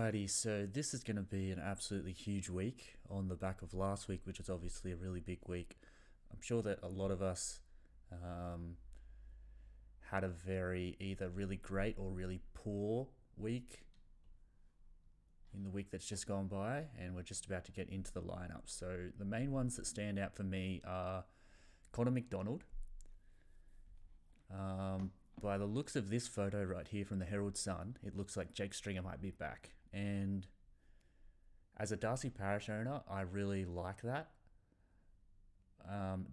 Alrighty, so this is going to be an absolutely huge week on the back of last week, which is obviously a really big week. I'm sure that a lot of us had a very either really great or really poor week in the week that's just gone by, and we're just about to get into the lineup. So the main ones that stand out for me are Conor Mcdonald. By the looks of this photo right here from the Herald Sun, it looks like Jake Stringer might be back. And as a Darcy Parish owner, I really like that.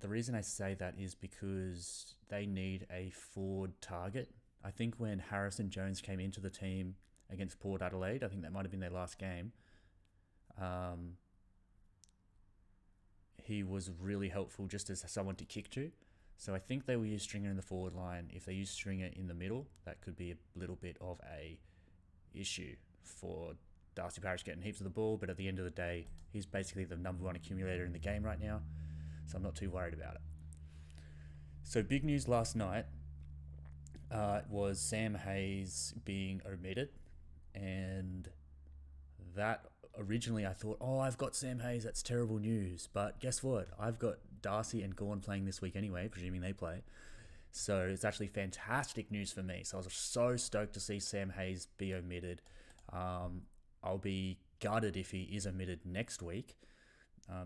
The reason I say that is because they need a forward target. I think when Harrison Jones came into the team against Port Adelaide, I think that might have been their last game, he was really helpful just as someone to kick to. So I think they will use Stringer in the forward line. If they use Stringer in the middle, that could be a little bit of a issue for Darcy Parish getting heaps of the ball. But at the end of the day, he's basically the number one accumulator in the game right now. So I'm not too worried about it. So big news last night was Sam Hayes being omitted. And that originally I thought, I've got Sam Hayes, that's terrible news. But guess what? I've got Darcy and Gawn playing this week anyway, presuming they play. So it's actually fantastic news for me. So I was so stoked to see Sam Hayes be omitted. I'll be gutted if he is omitted next week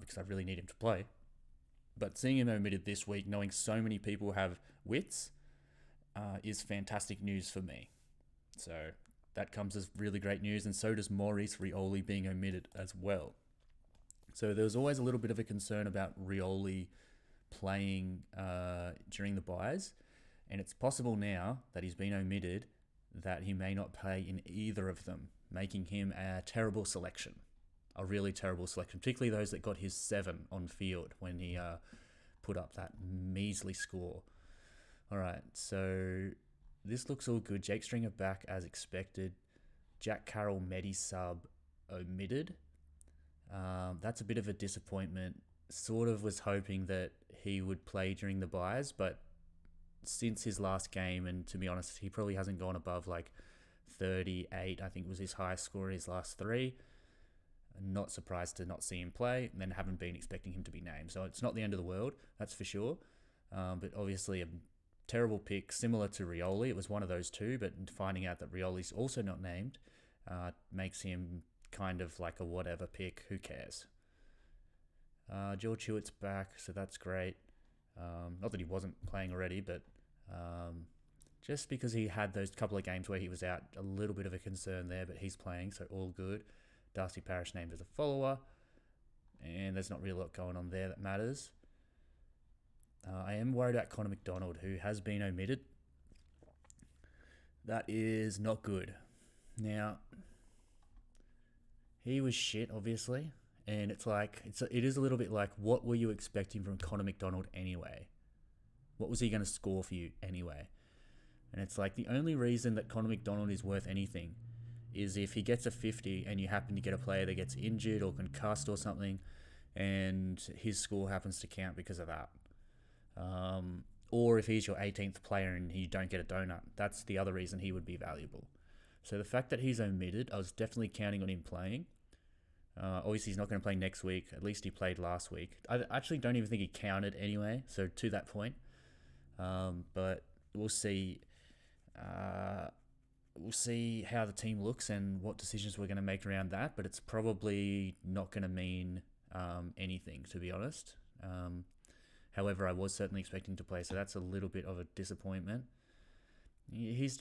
because I really need him to play. But seeing him omitted this week, knowing so many people have wits, is fantastic news for me. So that comes as really great news, and so does Maurice Rioli being omitted as well. So there was always a little bit of a concern about Rioli playing during the buys, and it's possible now that he's been omitted that he may not play in either of them, making him a terrible selection, a really terrible selection, particularly those that got his 7 on field when he put up that measly score. All right, so this looks all good. Jake Stringer back as expected. Jack Carroll Medi sub omitted. That's a bit of a disappointment. Sort of was hoping that he would play during the buys, but since his last game, and to be honest, he probably hasn't gone above like 38, I think was his highest score in his last 3. Not surprised to not see him play, and then haven't been expecting him to be named. So it's not the end of the world, that's for sure. But obviously a terrible pick, similar to Rioli. It was one of those two, but finding out that Rioli's also not named makes him kind of like a whatever pick. Who cares? George Hewitt's back, so that's great. Not that he wasn't playing already, but just because he had those couple of games where he was out, a little bit of a concern there, but he's playing, so all good. Darcy Parish named as a follower, and there's not really a lot going on there that matters. I am worried about Conor Mcdonald, who has been omitted. That is not good. Now, he was shit, obviously, and it is a little bit like, what were you expecting from Conor Mcdonald anyway? What was he going to score for you anyway? And it's like the only reason that Conor Mcdonald is worth anything is if he gets a 50 and you happen to get a player that gets injured or concussed or something, and his score happens to count because of that. Or if he's your 18th player and you don't get a donut, that's the other reason he would be valuable. So the fact that he's omitted, I was definitely counting on him playing. Obviously, he's not going to play next week. At least he played last week. I actually don't even think he counted anyway, so to that point. But we'll see. We'll see how the team looks and what decisions we're going to make around that, but it's probably not going to mean anything, to be honest. However, I was certainly expecting to play, so that's a little bit of a disappointment.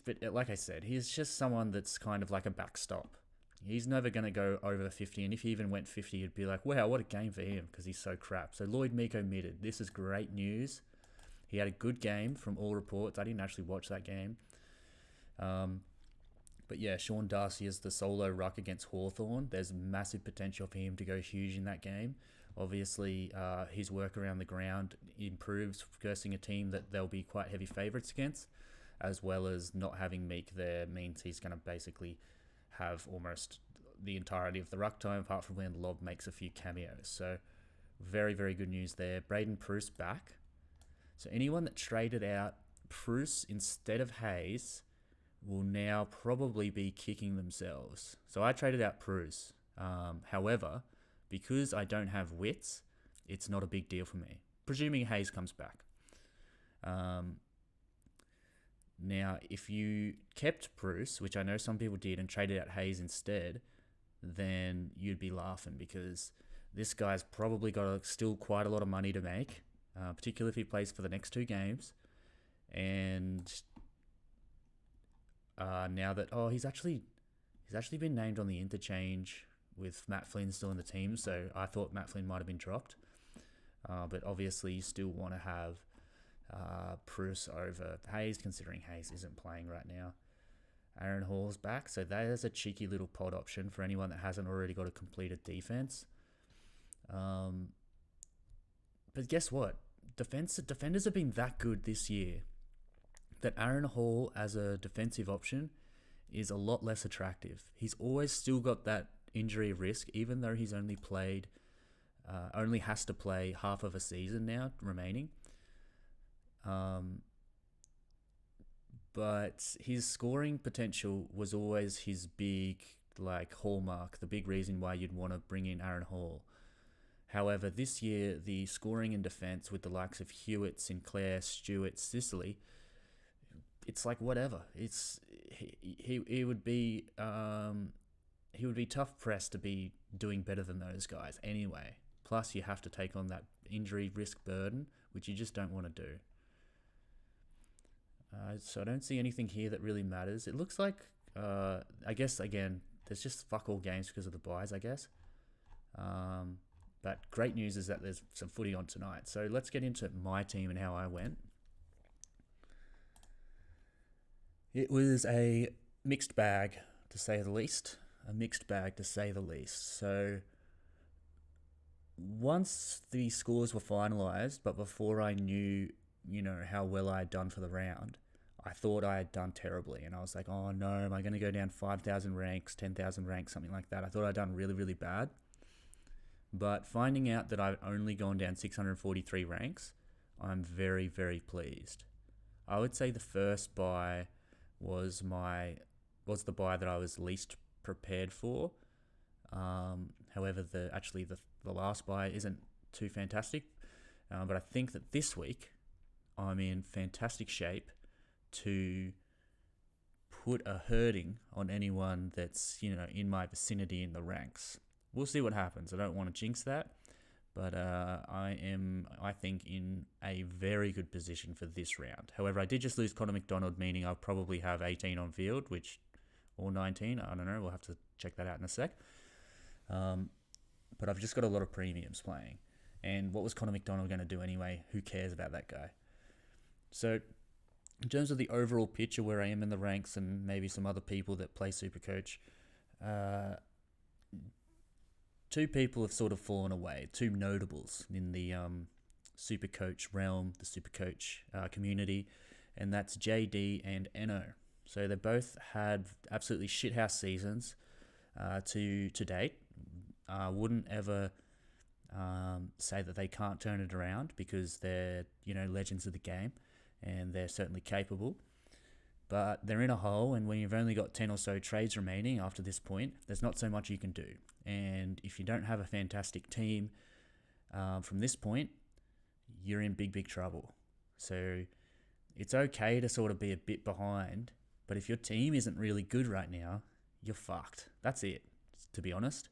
But like I said, he's just someone that's kind of like a backstop. He's never going to go over 50, and if he even went 50, you'd be like, wow, what a game for him, because he's so crap. So Lloyd Meek omitted. This is great news. He had a good game from all reports. I didn't actually watch that game. But yeah, Sean Darcy is the solo ruck against Hawthorn. There's massive potential for him to go huge in that game. Obviously, his work around the ground improves, cursing a team that they'll be quite heavy favourites against, as well as not having Meek there means he's going to basically have almost the entirety of the ruck time, apart from when Lob makes a few cameos. So very, very good news there. Braden Preuss back. So anyone that traded out Preuss instead of Hayes will now probably be kicking themselves. So I traded out Bruce. However, because I don't have Wits, it's not a big deal for me, presuming Hayes comes back. Now, if you kept Bruce, which I know some people did, and traded out Hayes instead, then you'd be laughing, because this guy's probably got still quite a lot of money to make, particularly if he plays for the next 2 games. And now that he's actually been named on the interchange with Matt Flynn still in the team, so I thought Matt Flynn might have been dropped. But obviously you still want to have Bruce over Hayes, considering Hayes isn't playing right now. Aaron Hall's back, so that is a cheeky little pod option for anyone that hasn't already got a completed defense. But guess what? Defenders have been that good this year that Aaron Hall as a defensive option is a lot less attractive. He's always still got that injury risk, even though he's only has to play half of a season now remaining. But his scoring potential was always his big hallmark, the big reason why you'd want to bring in Aaron Hall. However, this year, the scoring and defense with the likes of Hewitt, Sinclair, Stewart, Sicily, it's like whatever. He would be tough pressed to be doing better than those guys anyway. Plus, you have to take on that injury risk burden, which you just don't want to do. So I don't see anything here that really matters. It looks like, I guess, again, there's just fuck all games because of the buys, I guess. But great news is that there's some footy on tonight. So let's get into my team and how I went. It was a mixed bag, to say the least. So once the scores were finalised, but before I knew, how well I had done for the round, I thought I had done terribly. And I was like, oh no, am I going to go down 5,000 ranks, 10,000 ranks, something like that? I thought I'd done really, really bad. But finding out that I've only gone down 643 ranks, I'm very, very pleased. I would say the first buy was the buy that I was least prepared for. However, the last buy isn't too fantastic. But I think that this week I'm in fantastic shape to put a hurting on anyone that's in my vicinity in the ranks. We'll see what happens. I don't want to jinx that, but I think, in a very good position for this round. However, I did just lose Conor Mcdonald, meaning I'll probably have 18 on field, or 19. I don't know. We'll have to check that out in a sec. But I've just got a lot of premiums playing. And what was Conor McDonald going to do anyway? Who cares about that guy? So, in terms of the overall picture where I am in the ranks and maybe some other people that play Supercoach, 2 people have sort of fallen away, 2 notables in the Supercoach realm, the Supercoach community, and that's JD and Eno. So they both had absolutely shithouse seasons to date. Wouldn't ever say that they can't turn it around, because they're legends of the game and they're certainly capable. But they're in a hole, and when you've only got 10 or so trades remaining after this point, there's not so much you can do. And if you don't have a fantastic team from this point, you're in big, big trouble. So it's okay to sort of be a bit behind, but if your team isn't really good right now, you're fucked. That's it, to be honest.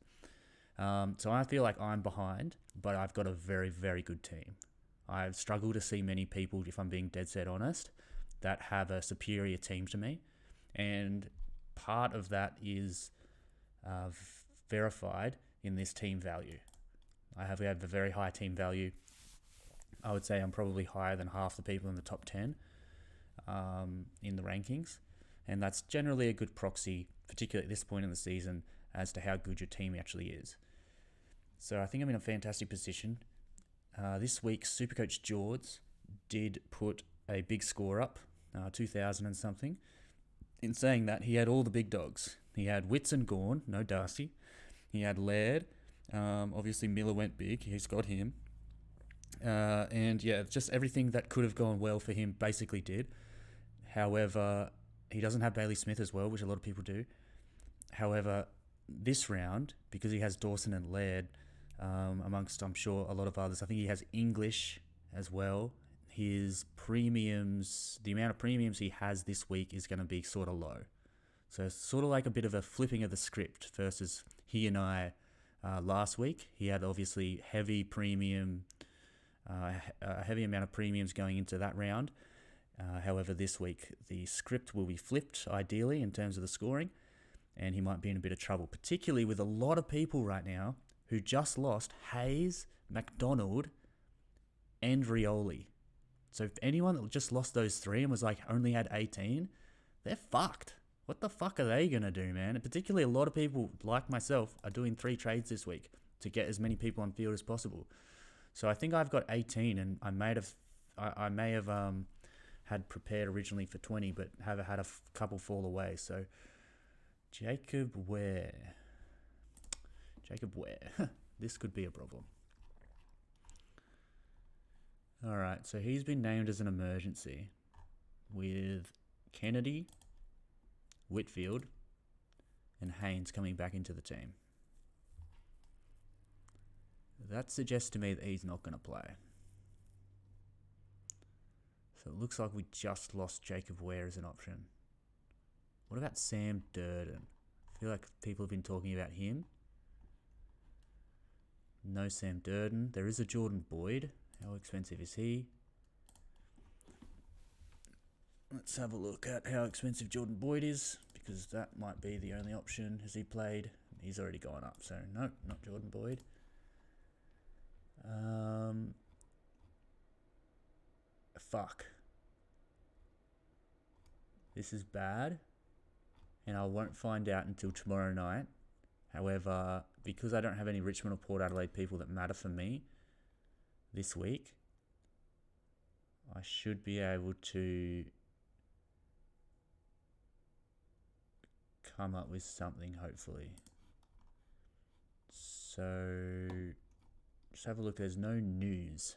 So I feel like I'm behind, but I've got a very, very good team. I struggle to see many people, if I'm being dead set honest, that have a superior team to me. And part of that is verified in this team value. I have a very high team value. I would say I'm probably higher than half the people in the top 10 in the rankings. And that's generally a good proxy, particularly at this point in the season, as to how good your team actually is. So I think I'm in a fantastic position. This week, Supercoach George did put a big score up, 2,000 and something. In saying that, he had all the big dogs. He had Wits and Gawn, no Darcy. He had Laird. Obviously, Miller went big. He's got him. And yeah, just everything that could have gone well for him basically did. However, He doesn't have Bailey Smith as well, which a lot of people do. However, this round, because he has Dawson and Laird, amongst, I'm sure, a lot of others, I think he has English as well. His premiums, the amount of premiums he has this week is going to be sort of low. So it's sort of like a bit of a flipping of the script versus he and I last week. He had obviously heavy premium, a heavy amount of premiums going into that round. However, this week the script will be flipped ideally in terms of the scoring, and he might be in a bit of trouble, particularly with a lot of people right now who just lost Hayes, McDonald, and Rioli. So if anyone that just lost those three and was like only had 18, they're fucked. What the fuck are they going to do, man? And particularly a lot of people like myself are doing 3 trades this week to get as many people on field as possible. So I think I've got 18, and I may have had prepared originally for 20, but have had a couple fall away. So Jacob Ware. This could be a problem. All right, so he's been named as an emergency with Kennedy, Whitfield, and Haynes coming back into the team. That suggests to me that he's not going to play. So it looks like we just lost Jacob Ware as an option. What about Sam Durden? I feel like people have been talking about him. No Sam Durden. There is a Jordan Boyd. How expensive is he? Let's have a look at how expensive Jordan Boyd is, because that might be the only option. Has he played? He's already gone up, so no, not Jordan Boyd. Fuck. This is bad, and I won't find out until tomorrow night. However, because I don't have any Richmond or Port Adelaide people that matter for me this week, I should be able to come up with something, hopefully. So just have a look. There's no news,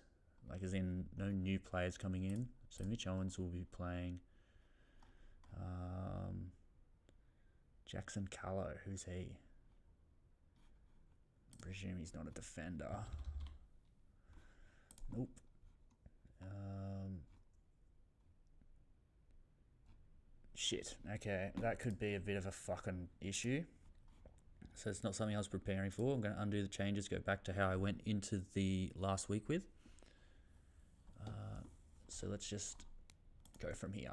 like as in no new players coming in. So Mitch Owens will be playing. Jackson Callow, who's he? I presume he's not a defender. Nope. Shit. Okay, that could be a bit of a fucking issue. So it's not something I was preparing for. I'm going to undo the changes, go back to how I went into the last week with. So let's just go from here.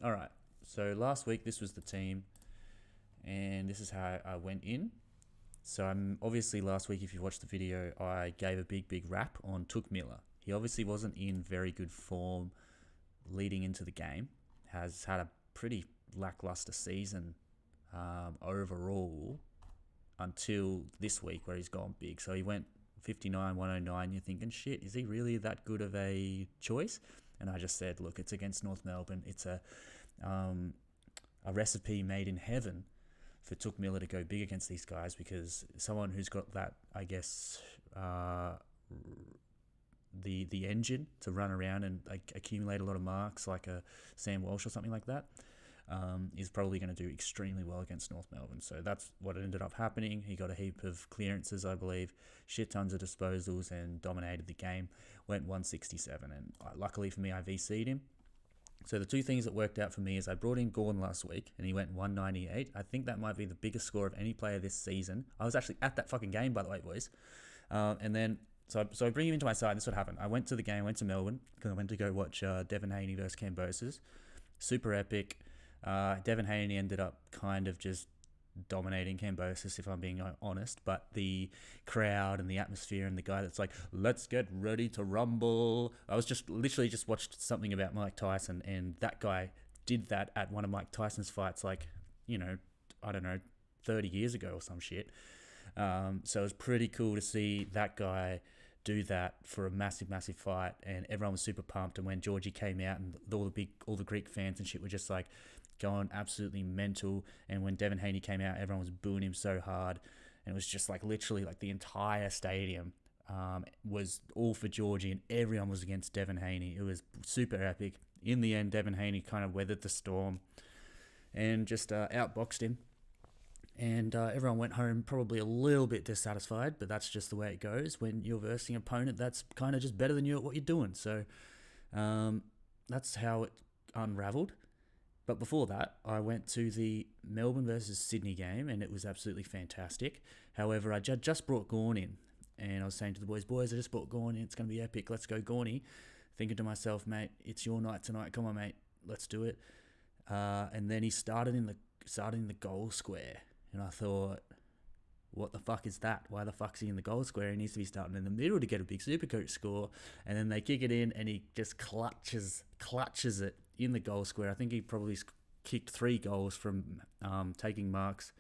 All right. So last week, this was the team, and this is how I went in. So I'm obviously last week, if you watched the video, I gave a big rap on Took Miller. He obviously wasn't in very good form leading into the game. Has had a pretty lackluster season overall until this week where he's gone big. So he went 59, 109. You're thinking, shit, is he really that good of a choice? And I just said, look, it's against North Melbourne. It's a recipe made in heaven for Took Miller to go big against these guys, because someone who's got that, I guess, the engine to run around and accumulate a lot of marks, like a Sam Walsh or something like that, is probably going to do extremely well against North Melbourne. So that's what ended up happening. He got a heap of clearances, I believe, shit tons of disposals, and dominated the game. Went 167, and luckily for me, I VC'd him. So the two things that worked out for me is I brought in Gordon last week, and he went 198. I think that might be the biggest score of any player this season. I was actually at that fucking game, by the way, boys. And then So I bring him into my side. This is what happened. I went to the game, went to Melbourne, because I went to go watch Devon Haney versus Cambosis. Super epic. Devon Haney ended up kind of just dominating Cambosis, if I'm being honest. But the crowd and the atmosphere and the guy that's like, let's get ready to rumble. I was just literally just watched something about Mike Tyson, and that guy did that at one of Mike Tyson's fights, like, you know, I don't know, 30 years ago or some shit. So it was pretty cool to see that guy do that for a massive fight, and everyone was super pumped. And when Georgie came out, and all the Greek fans and shit were just like going absolutely mental. And when Devon Haney came out, everyone was booing him so hard, and it was just like literally like the entire stadium was all for Georgie, and everyone was against Devon Haney. It was super epic. In the end, Devon Haney kind of weathered the storm. and just outboxed him. And everyone went home probably a little bit dissatisfied, but that's just the way it goes when you're versing an opponent that's kind of just better than you at what you're doing. So that's how it unravelled. But before that, I went to the Melbourne versus Sydney game, and it was absolutely fantastic. However, I just brought Gawn in, and I was saying to the boys, I just brought Gawn in. It's going to be epic. Let's go, Gawny. Thinking to myself, mate, it's your night tonight. Come on, mate. Let's do it. And then he started in the goal square. And I thought, what the fuck is that? Why the fuck's he in the goal square? He needs to be starting in the middle to get a big Supercoach score. And then they kick it in, and he just clutches it in the goal square. I think he probably kicked 3 goals from taking marks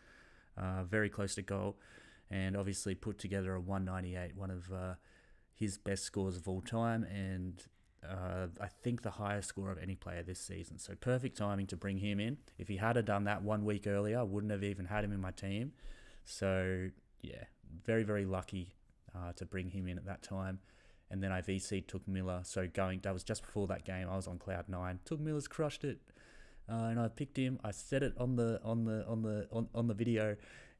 very close to goal, and obviously put together a 198, one of his best scores of all time, and I think the highest score of any player this season. So perfect timing to bring him in. If he had done that 1 week earlier, I wouldn't have even had him in my team. So yeah, very, very lucky to bring him in at that time. And then I VC'd Took Miller. So that was just before that game. I was on cloud 9. Took Miller's crushed it, and I picked him. I said it on the video,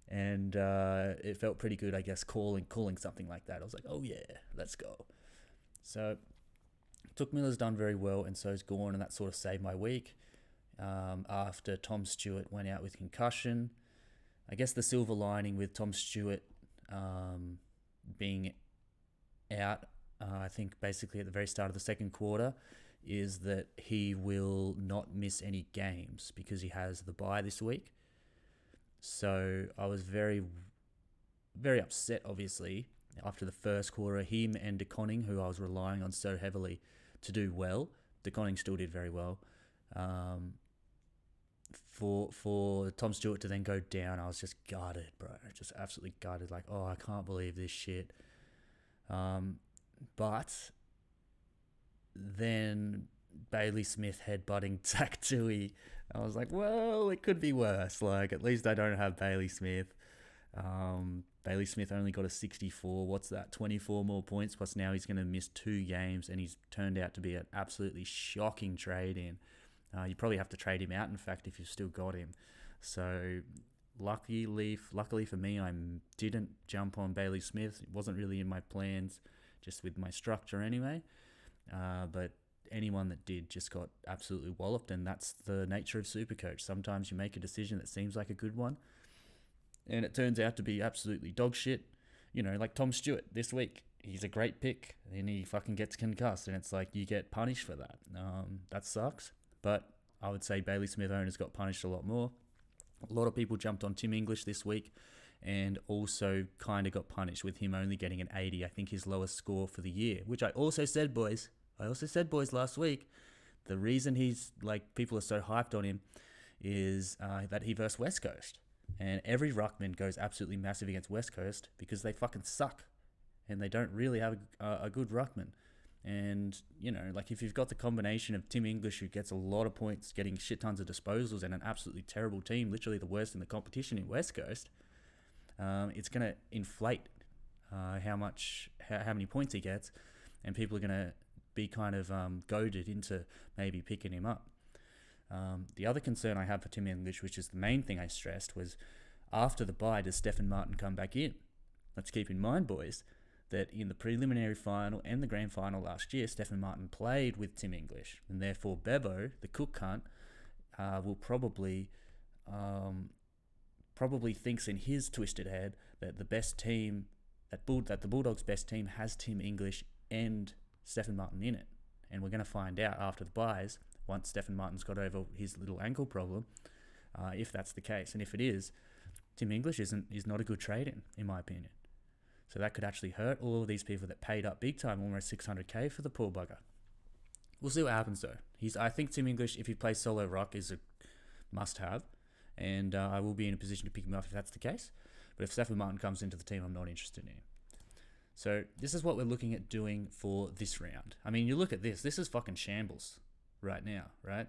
and it felt pretty good, I guess, calling something like that. I was like, oh yeah, let's go. So Took Miller's done very well, and so's Gawn, and that sort of saved my week. After Tom Stewart went out with concussion, I guess the silver lining with Tom Stewart being out, I think basically at the very start of the second quarter, is that he will not miss any games because he has the bye this week. So I was very, very upset, obviously, after the first quarter. Him and De Koning, who I was relying on so heavily to do well. De Koning still did very well. For Tom Stewart to then go down, I was just gutted, bro. Just absolutely gutted. Like, oh, I can't believe this shit. But then Bailey Smith headbutting Zach Tui. I was like, well, it could be worse. Like, at least I don't have Bailey Smith. Bailey Smith only got a 64. What's that? 24 more points. Plus now he's going to miss 2 games, and he's turned out to be an absolutely shocking trade-in. You probably have to trade him out, in fact, if you've still got him. So luckily for me, I didn't jump on Bailey Smith. It wasn't really in my plans, just with my structure anyway. But anyone that did just got absolutely walloped, and that's the nature of Supercoach. Sometimes you make a decision that seems like a good one, and it turns out to be absolutely dog shit. You know, like Tom Stewart this week. He's a great pick, and he fucking gets concussed, and it's like you get punished for that. That sucks. But I would say Bailey Smith owners got punished a lot more. A lot of people jumped on Tim English this week and also kind of got punished with him only getting an 80. I think his lowest score for the year, which I also said, boys, last week, the reason he's like, people are so hyped on him is that he versed West Coast. And every ruckman goes absolutely massive against West Coast because they fucking suck. And they don't really have a good ruckman. And, you know, like if you've got the combination of Tim English, who gets a lot of points, getting shit tons of disposals, and an absolutely terrible team, literally the worst in the competition in West Coast, it's going to inflate how many points he gets, and people are going to be kind of goaded into maybe picking him up. The other concern I have for Tim English, which is the main thing I stressed, was after the bye, does Stephen Martin come back in? Let's keep in mind, boys, that in the preliminary final and the grand final last year, Stephen Martin played with Tim English, and therefore Bevo, the cook cunt, will probably thinks in his twisted head that the best team, that the Bulldogs' best team has Tim English and Stephen Martin in it. And we're going to find out after the buys, once Stephen Martin's got over his little ankle problem, if that's the case. And if it is, Tim English is not a good trade-in my opinion. So that could actually hurt all of these people that paid up big time, almost 600k for the poor bugger. We'll see what happens though. I think Tim English, if he plays solo ruck, is a must-have, and I will be in a position to pick him up if that's the case. But if Stephen Martin comes into the team, I'm not interested in him. So this is what we're looking at doing for this round. I mean, you look at this. This is fucking shambles right now, right?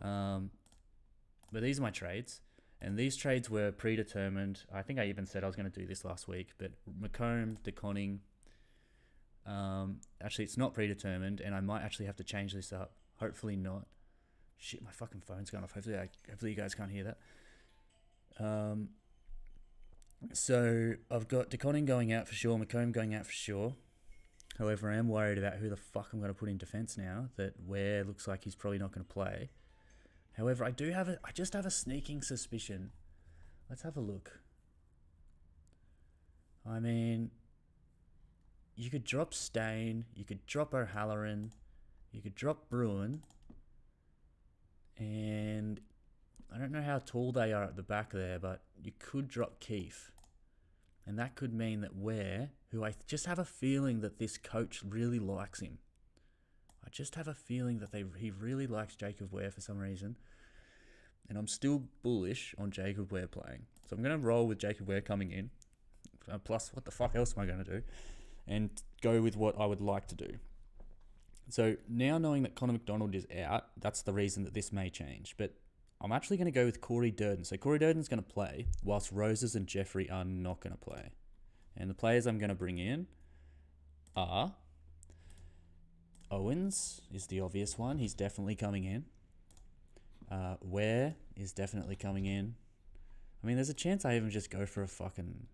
But these are my trades. And these trades were predetermined. I think I even said I was going to do this last week, but McComb, De Koning, actually it's not predetermined, and I might actually have to change this up. Hopefully not. Shit, my fucking phone's going off. Hopefully you guys can't hear that. So I've got DeConning going out for sure, McComb going out for sure. However, I am worried about who the fuck I'm going to put in defence now. That Ware looks like he's probably not going to play. However, I just have a sneaking suspicion. Let's have a look. I mean, you could drop Stain, you could drop O'Halloran, you could drop Bruin, and I don't know how tall they are at the back there, but you could drop Keefe. And that could mean that Ware, who I just have a feeling that this coach really likes him. I just have a feeling that he really likes Jacob Ware for some reason. And I'm still bullish on Jacob Ware playing. So I'm going to roll with Jacob Ware coming in. Plus, what the fuck else am I going to do? And go with what I would like to do. So now knowing that Conor McDonald is out, that's the reason that this may change. But I'm actually going to go with Corey Durden. So Corey Durden's going to play, whilst Roses and Jeffrey are not going to play. And the players I'm going to bring in are Owens is the obvious one. He's definitely coming in. Ware is definitely coming in. I mean, there's a chance I even just go for a fucking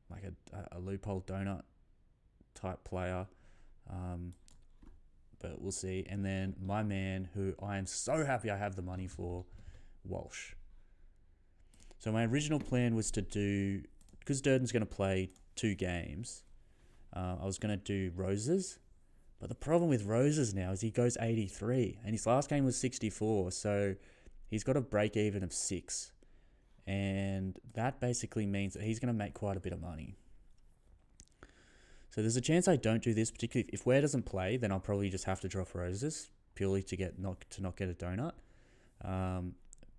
like a loophole donut type player. But we'll see. And then my man, who I am so happy I have the money for, Walsh. So my original plan was to do, because Durden's going to play 2 games, I was going to do Roses. But the problem with Roses now is he goes 83, and his last game was 64, so he's got a break even of 6. And that basically means that he's going to make quite a bit of money. So there's a chance I don't do this, particularly if Ware doesn't play, then I'll probably just have to drop Roses purely to not get a donut.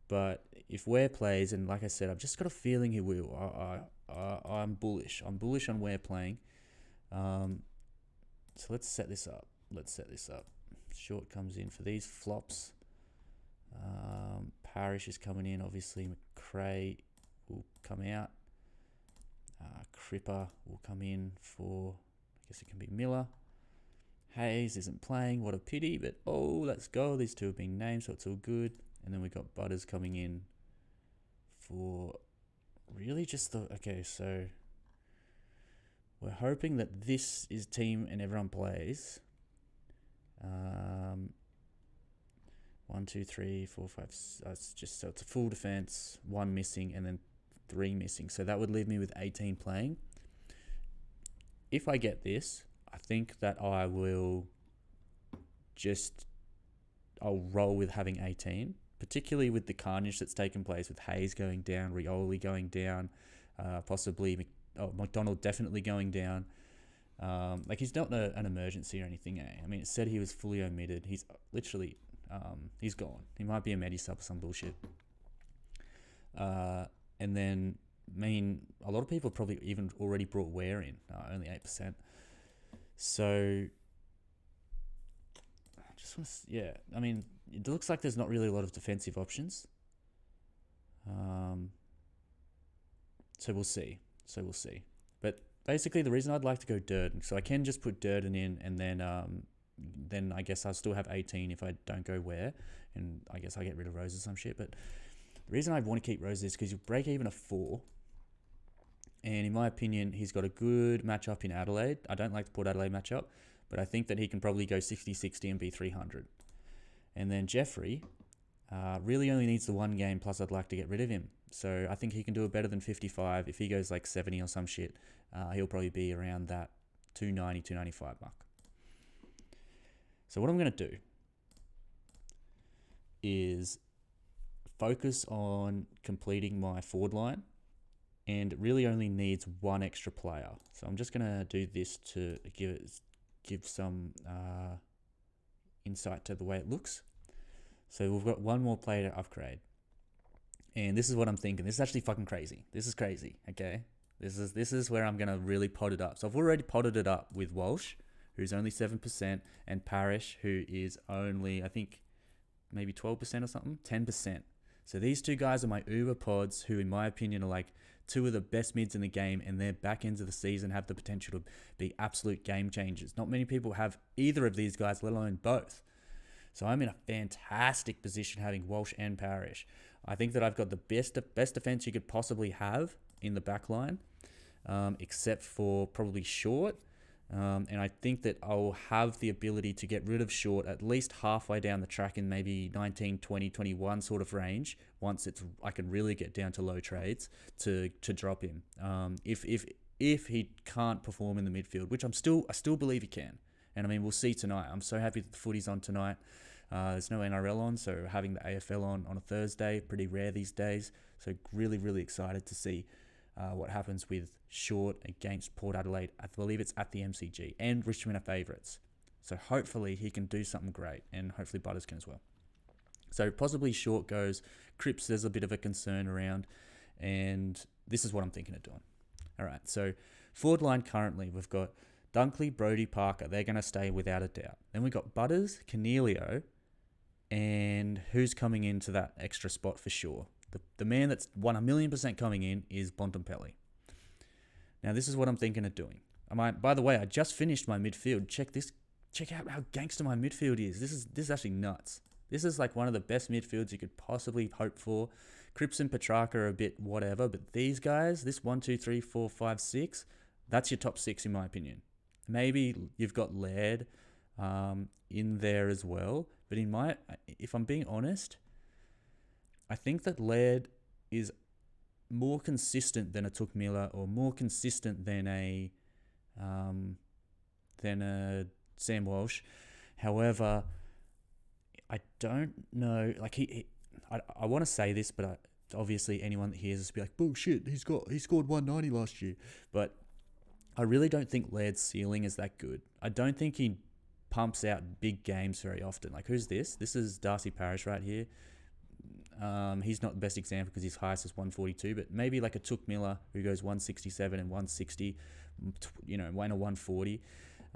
But if Ware plays, and like I said, I've just got a feeling he will. I'm bullish. I'm bullish on Ware playing. So let's set this up. Short comes in for these flops. Parrish is coming in. Obviously, McRae will come out. Cripper will come in for, I guess it can be Miller. Hayes isn't playing. What a pity, but let's go. These two have been named, so it's all good. And then we got Butters coming in for really just okay, so we're hoping that this is team and everyone plays. 1, 2, 3, 4, 5. So it's a full defense, 1 missing, and then 3 missing. So that would leave me with 18 playing. If I get this, I think that I'll roll with having 18, particularly with the carnage that's taken place with Hayes going down, Rioli going down, possibly McDonald definitely going down. Like, he's not an emergency or anything. I mean, it said he was fully omitted. He's literally, he's gone. He might be a medi-sub or some bullshit. And then, I mean, a lot of people probably even already brought Ware in, only 8%. So, I just want to, I mean, it looks like there's not really a lot of defensive options. So we'll see. But basically, the reason I'd like to go Durden, so I can just put Durden in, and then I guess I'll still have 18 if I don't go Ware, and I guess I get rid of Rose or some shit. But the reason I want to keep Rose is because you break even a 4. And in my opinion, he's got a good matchup in Adelaide. I don't like the Port Adelaide matchup, but I think that he can probably go 60-60 and be 300. And then Jeffrey really only needs the 1 game, plus I'd like to get rid of him. So I think he can do it better than 55. If he goes like 70 or some shit, he'll probably be around that 290, 295 mark. So what I'm going to do is focus on completing my forward line, and it really only needs 1 extra player. So I'm just going to do this to give some insight to the way it looks. So we've got 1 more player to upgrade. And this is what I'm thinking. This is actually fucking crazy. This is crazy, okay? This is where I'm going to really pot it up. So I've already potted it up with Walsh, who's only 7%, and Parrish, who is only, I think, maybe 12% or something, 10%. So these 2 guys are my uber pods, who in my opinion are like 2 of the best mids in the game, and their back ends of the season have the potential to be absolute game changers. Not many people have either of these guys, let alone both. So I'm in a fantastic position having Walsh and Parrish. I think that I've got the best defence you could possibly have in the back line, except for probably Short. And I think that I'll have the ability to get rid of Short at least halfway down the track in maybe 19, 20, 21 sort of range. Once I can really get down to low trades to drop him. If he can't perform in the midfield, which I still believe he can. And I mean, we'll see tonight. I'm so happy that the footy's on tonight. There's no NRL on, so having the AFL on a Thursday, pretty rare these days. So really, really excited to see what happens with Short against Port Adelaide. I believe it's at the MCG, and Richmond are favourites. So hopefully he can do something great, and hopefully Butters can as well. So possibly Short goes. Cripps, there's a bit of a concern around, and this is what I'm thinking of doing. All right, so forward line currently, we've got Dunkley, Brodie, Parker. They're going to stay without a doubt. Then we've got Butters, Cornelio, and who's coming into that extra spot for sure? The man that's 1,000,000% coming in is Bontempelli. Now, this is what I'm thinking of doing. By the way, I just finished my midfield. Check out how gangster my midfield is. This is actually nuts. This is like one of the best midfields you could possibly hope for. Cripps and Petrarca are a bit whatever, but these guys, this 1, 2, 3, 4, 5, 6, that's your top 6 in my opinion. Maybe you've got Laird in there as well, but if I'm being honest, I think that Laird is more consistent than a Took Miller, or more consistent than a Sam Walsh. However, I don't know. Like I want to say this, but obviously anyone that hears this will be like, bullshit. He scored 190 last year, but I really don't think Laird's ceiling is that good. I don't think he pumps out big games very often. Like, who's this? This is Darcy Parish right here. He's not the best example because his highest is 142, but maybe like a Took Miller who goes 167 and 160, and a 140.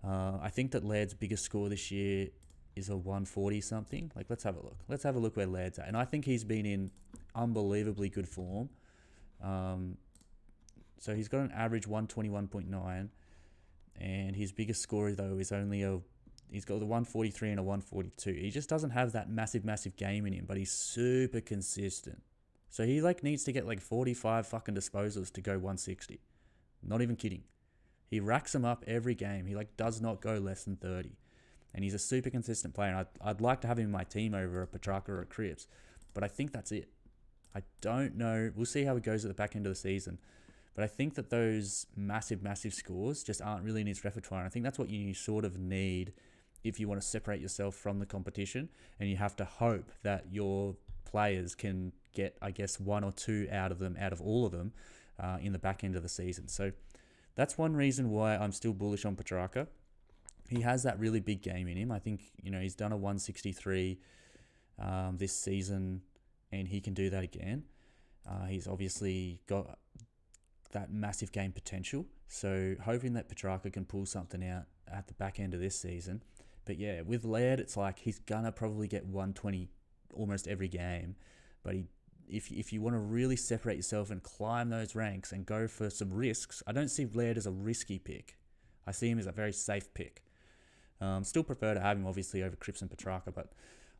I think that Laird's biggest score this year is a 140 something. Like, let's have a look. Let's have a look where Laird's at. And I think he's been in unbelievably good form. So he's got an average 121.9, and his biggest score though is only he's got the 143 and a 142. He just doesn't have that massive game in him, but he's super consistent. So he needs to get 45 fucking disposals to go 160. Not even kidding. He racks them up every game. He does not go less than 30. And he's a super consistent player. And I'd like to have him in my team over a Petrarca or a Cripps, but I think that's it. I don't know. We'll see how it goes at the back end of the season. But I think that those massive scores just aren't really in his repertoire. And I think that's what you sort of need if you want to separate yourself from the competition. And you have to hope that your players can get, I guess, 1 or 2 out of all of them in the back end of the season. So that's one reason why I'm still bullish on Petrarca. He has that really big game in him. I think, he's done a 163 this season, and he can do that again. He's obviously got that massive game potential. So hoping that Petrarca can pull something out at the back end of this season. But yeah, with Laird, it's like he's gonna probably get 120 almost every game. But if you want to really separate yourself and climb those ranks and go for some risks, I don't see Laird as a risky pick. I see him as a very safe pick. Still prefer to have him obviously over Cripps and Petrarca, but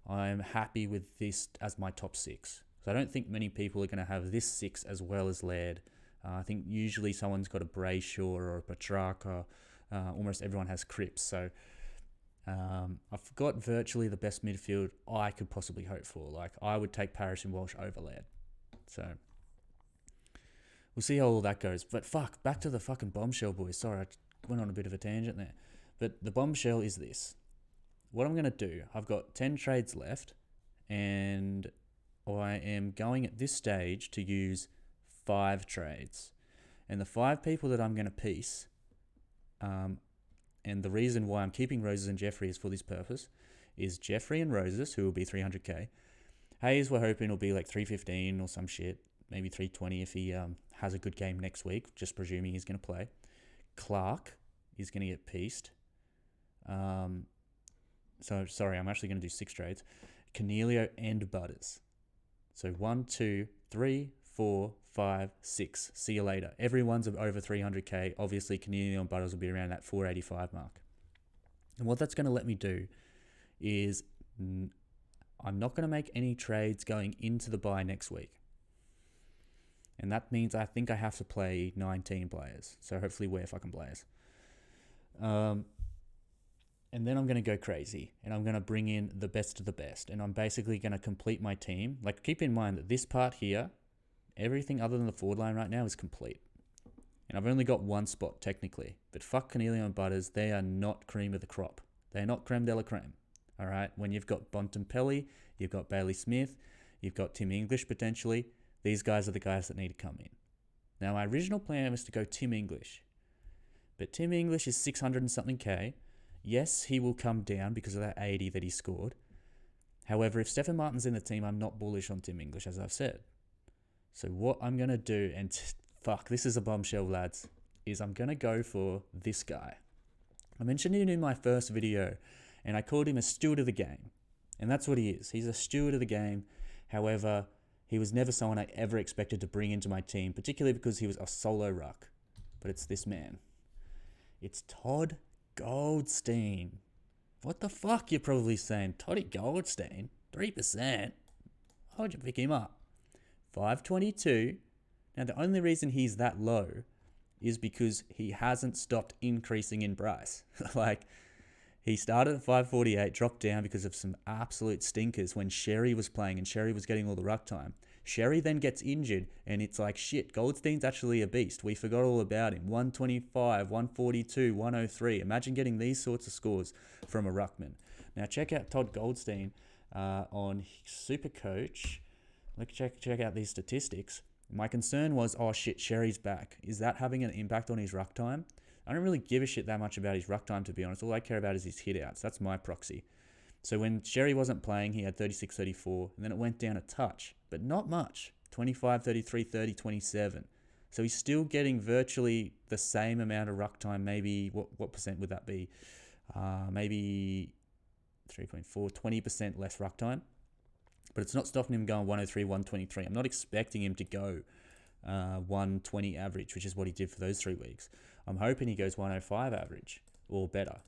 I'm happy with this as my top 6. So I don't think many people are going to have this 6 as well as Laird. I think usually someone's got a Brayshaw or a Petrarca. Almost everyone has Cripps. So I've got virtually the best midfield I could possibly hope for. I would take Parish and Walsh over Laird. So we'll see how all that goes. But back to the fucking bombshell, boys. Sorry, I went on a bit of a tangent there. But the bombshell is this. What I'm going to do, I've got 10 trades left, and I am going at this stage to use 5 trades. And the 5 people that I'm going to piece, and the reason why I'm keeping Roses and Jeffrey is for this purpose, is Jeffrey and Roses, who will be 300k. Hayes, we're hoping will be 315 or some shit, maybe 320 if he has a good game next week, just presuming he's going to play. Clark is going to get pieced. So, sorry, I'm actually going to do 6 trades. Cornelio and Butters. So 1, 2, 3, 4, 5, 6. See you later. Everyone's over 300k. Obviously, Cornelio and Butters will be around that 485 mark. And what that's going to let me do is I'm not going to make any trades going into the bye next week. And that means I think I have to play 19 players. So hopefully we're fucking players. And then I'm going to go crazy. And I'm going to bring in the best of the best. And I'm basically going to complete my team. Like, keep in mind that this part here, everything other than the forward line right now is complete. And I've only got one spot, technically. But fuck Cornelio and Butters, they are not cream of the crop. They're not creme de la creme. All right? When you've got Bontempelli, you've got Bailey Smith, you've got Tim English potentially, these guys are the guys that need to come in. Now, my original plan was to go Tim English. But Tim English is 600 and something K. Yes, he will come down because of that 80 that he scored. However, if Stephen Martin's in the team, I'm not bullish on Tim English, as I've said. So what I'm going to do, and fuck, this is a bombshell, lads, is I'm going to go for this guy. I mentioned him in my first video, and I called him a steward of the game. And that's what he is. He's a steward of the game. However, he was never someone I ever expected to bring into my team, particularly because he was a solo ruck. But it's this man. It's Todd Goldstein. What the fuck, you're probably saying? Toddy Goldstein? 3%? Why would you pick him up? 522. Now, the only reason he's that low is because he hasn't stopped increasing in price. Like, he started at 548, dropped down because of some absolute stinkers when Sherry was playing and Sherry was getting all the ruck time. Sherry then gets injured and it's like, shit, Goldstein's actually a beast. We forgot all about him. 125, 142, 103. Imagine getting these sorts of scores from a ruckman. Now check out Todd Goldstein on Supercoach. Look, check out these statistics. My concern was, oh shit, Sherry's back. Is that having an impact on his ruck time? I don't really give a shit that much about his ruck time, to be honest. All I care about is his hit outs. That's my proxy. So when Sherry wasn't playing, he had 36, 34, and then it went down a touch, but not much. 25, 33, 30, 27. So he's still getting virtually the same amount of ruck time. Maybe, what percent would that be? Maybe 3.4, 20% less ruck time. But it's not stopping him going 103, 123. I'm not expecting him to go 120 average, which is what he did for those 3 weeks. I'm hoping he goes 105 average or better,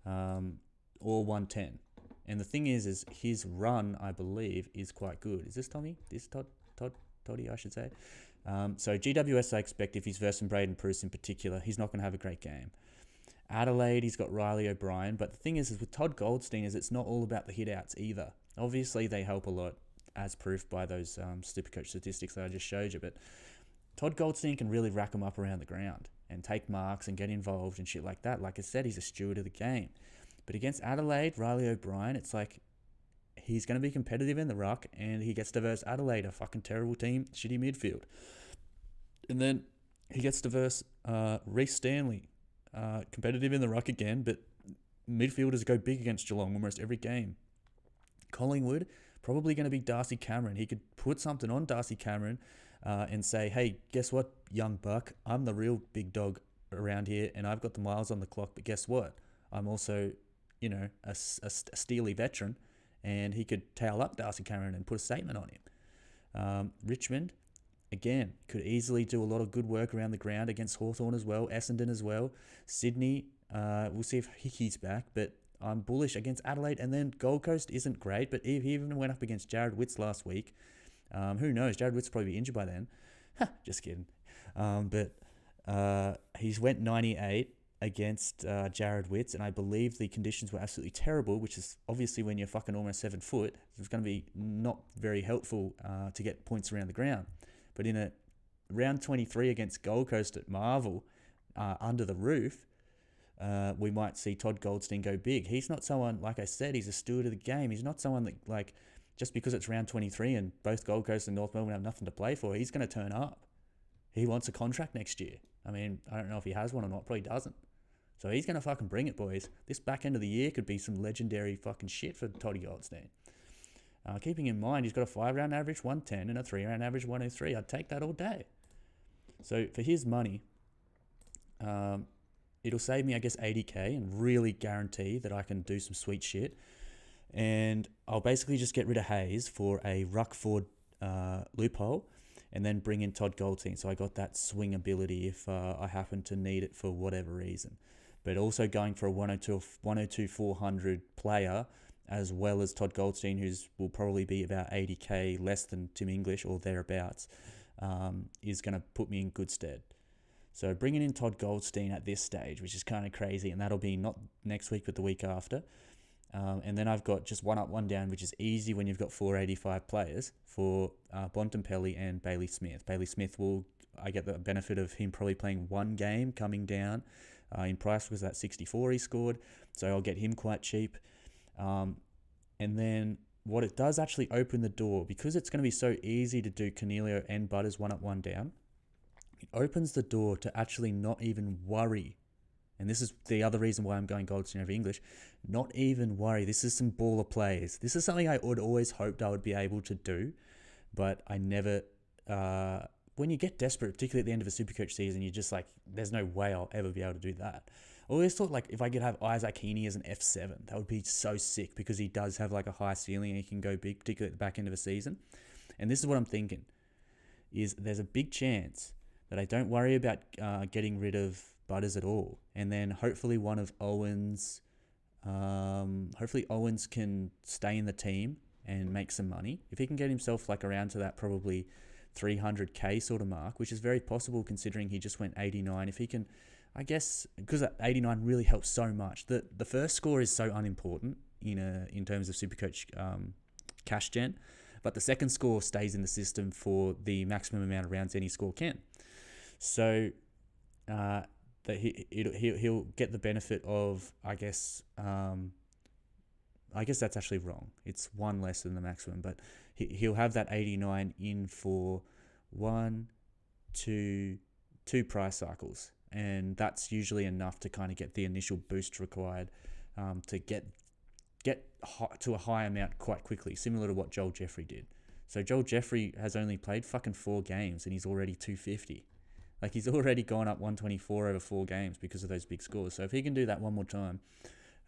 or 110. And the thing is his run, I believe, is quite good. Is this Tommy? This Toddy, I should say. So GWS, I expect if he's versus Braden Bruce in particular, he's not going to have a great game. Adelaide, he's got Riley O'Brien. But the thing is with Todd Goldstein is it's not all about the hit outs either. Obviously, they help a lot, as proved by those Supercoach statistics that I just showed you. But Todd Goldstein can really rack them up around the ground and take marks and get involved and shit like that. Like I said, he's a steward of the game. But against Adelaide, Riley O'Brien, it's like he's going to be competitive in the ruck and he gets to verse Adelaide, a fucking terrible team, shitty midfield. And then he gets to verse Reece Stanley, competitive in the ruck again, but midfielders go big against Geelong almost every game. Collingwood, probably going to be Darcy Cameron. He could put something on Darcy Cameron and say, hey, guess what, young buck? I'm the real big dog around here and I've got the miles on the clock, but guess what? I'm also, a steely veteran, and he could tail up Darcy Cameron and put a statement on him. Richmond, again, could easily do a lot of good work around the ground against Hawthorn as well, Essendon as well. Sydney, we'll see if Hickey's back, but I'm bullish against Adelaide. And then Gold Coast isn't great, but he even went up against Jared Witts last week. Who knows? Jared Witts will probably be injured by then. Just kidding. But he's went 98 against Jared Witts, and I believe the conditions were absolutely terrible, which is obviously when you're fucking almost 7 foot, it's going to be not very helpful to get points around the ground. But in a round 23 against Gold Coast at Marvel, under the roof, we might see Todd Goldstein go big. He's not someone, like I said, he's a steward of the game. He's not someone that, like, just because it's round 23 and both Gold Coast and North Melbourne have nothing to play for, he's going to turn up. He wants a contract next year. I mean, I don't know if he has one or not, probably doesn't. So he's going to fucking bring it, boys. This back end of the year could be some legendary fucking shit for Toddy Goldstein. Keeping in mind, he's got a 5-round average 110 and a 3-round average 103. I'd take that all day. So for his money, it'll save me, I guess, 80k and really guarantee that I can do some sweet shit. And I'll basically just get rid of Hayes for a ruck forward loophole and then bring in Todd Goldstein. So I got that swing ability if I happen to need it for whatever reason. But also going for a 102 400 player as well as Todd Goldstein, will probably be about 80k less than Tim English or thereabouts, is going to put me in good stead. So bringing in Todd Goldstein at this stage, which is kind of crazy, and that'll be not next week but the week after. And then I've got just one up, one down, which is easy when you've got 485 players for Bontempelli and Bailey Smith. Bailey Smith I get the benefit of him probably playing one game coming down in price because that 64 he scored. So I'll get him quite cheap. And then what it does actually open the door, because it's going to be so easy to do Cornelio and Butters one up, one down, it opens the door to actually not even worry. And this is the other reason why I'm going Goldstein over English. Not even worry. This is some baller plays. This is something I would always hoped I would be able to do, but I never... when you get desperate, particularly at the end of a Supercoach season, you're just like, there's no way I'll ever be able to do that. I always thought, like, if I could have Isaac Heaney as an F7, that would be so sick, because he does have like a high ceiling and he can go big, particularly at the back end of a season. And this is what I'm thinking, is there's a big chance that I don't worry about getting rid of Butters at all. And then hopefully one of Owens, hopefully Owens can stay in the team and make some money. If he can get himself like around to that probably 300k sort of mark, which is very possible considering he just went 89. If he can, I guess, because that 89 really helps so much. The first score is so unimportant in terms of Supercoach cash gen, but the second score stays in the system for the maximum amount of rounds any score can. So that he'll get the benefit of, I guess that's actually wrong. It's one less than the maximum, but he'll have that 89 in for two price cycles, and that's usually enough to kind of get the initial boost required to get to a high amount quite quickly, similar to what Joel Jeffrey did. So Joel Jeffrey has only played fucking 4 games and he's already 250. Like, he's already gone up 124 over 4 games because of those big scores. So if he can do that one more time,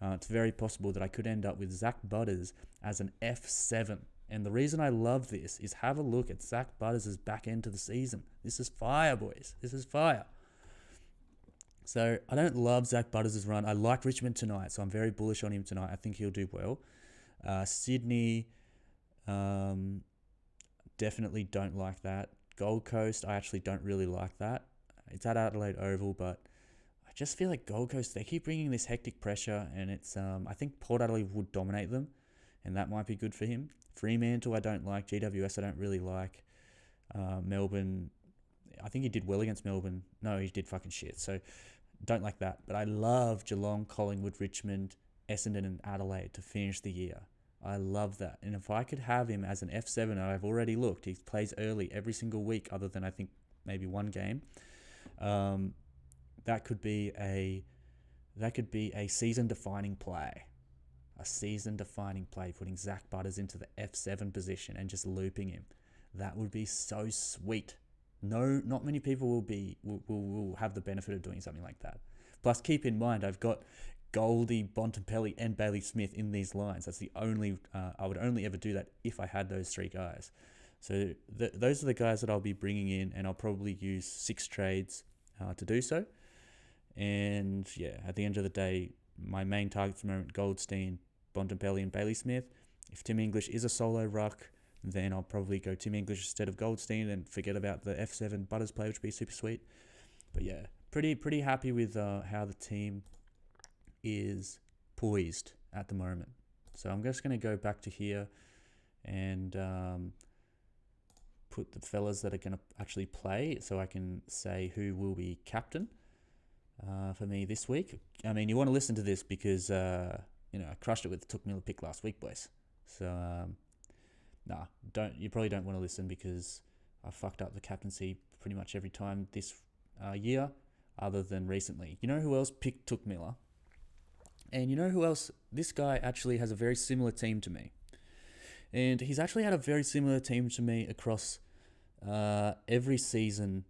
it's very possible that I could end up with Zach Butters as an F7. And the reason I love this is have a look at Zach Butters' back end to the season. This is fire, boys. This is fire. So I don't love Zach Butters' run. I like Richmond tonight, so I'm very bullish on him tonight. I think he'll do well. Sydney, definitely don't like that. Gold Coast, I actually don't really like that. It's at Adelaide Oval, but I just feel like Gold Coast, they keep bringing this hectic pressure, and it's I think Port Adelaide would dominate them, and that might be good for him. Fremantle, I don't like. GWS, I don't really like. Melbourne, I think he did well against Melbourne. No, he did fucking shit, so don't like that. But I love Geelong, Collingwood, Richmond, Essendon, and Adelaide to finish the year. I love that. And if I could have him as an F7, I've already looked. He plays early every single week, other than I think maybe one game. That could be a season-defining play. A season-defining play, putting Zach Butters into the F7 position and just looping him. That would be so sweet. No, not many people will have the benefit of doing something like that. Plus, keep in mind, I've got Goldie, Bontempelli, and Bailey Smith in these lines. That's the only... I would only ever do that if I had those 3 guys. So those are the guys that I'll be bringing in, and I'll probably use 6 trades to do so. And yeah, at the end of the day, my main target for the moment, Goldstein, Bontempelli, and Bailey Smith. If Tim English is a solo ruck, then I'll probably go Tim English instead of Goldstein and forget about the F7 Butters play, which would be super sweet. But yeah, pretty happy with how the team is poised at the moment. So I'm just going to go back to here and put the fellas that are going to actually play so I can say who will be captain for me this week. I mean, you want to listen to this because, I crushed it with the Took Miller pick last week, boys. So, you probably don't want to listen because I fucked up the captaincy pretty much every time this year, other than recently. You know who else picked Took Miller? And you know who else? This guy actually has a very similar team to me. And he's actually had a very similar team to me across every season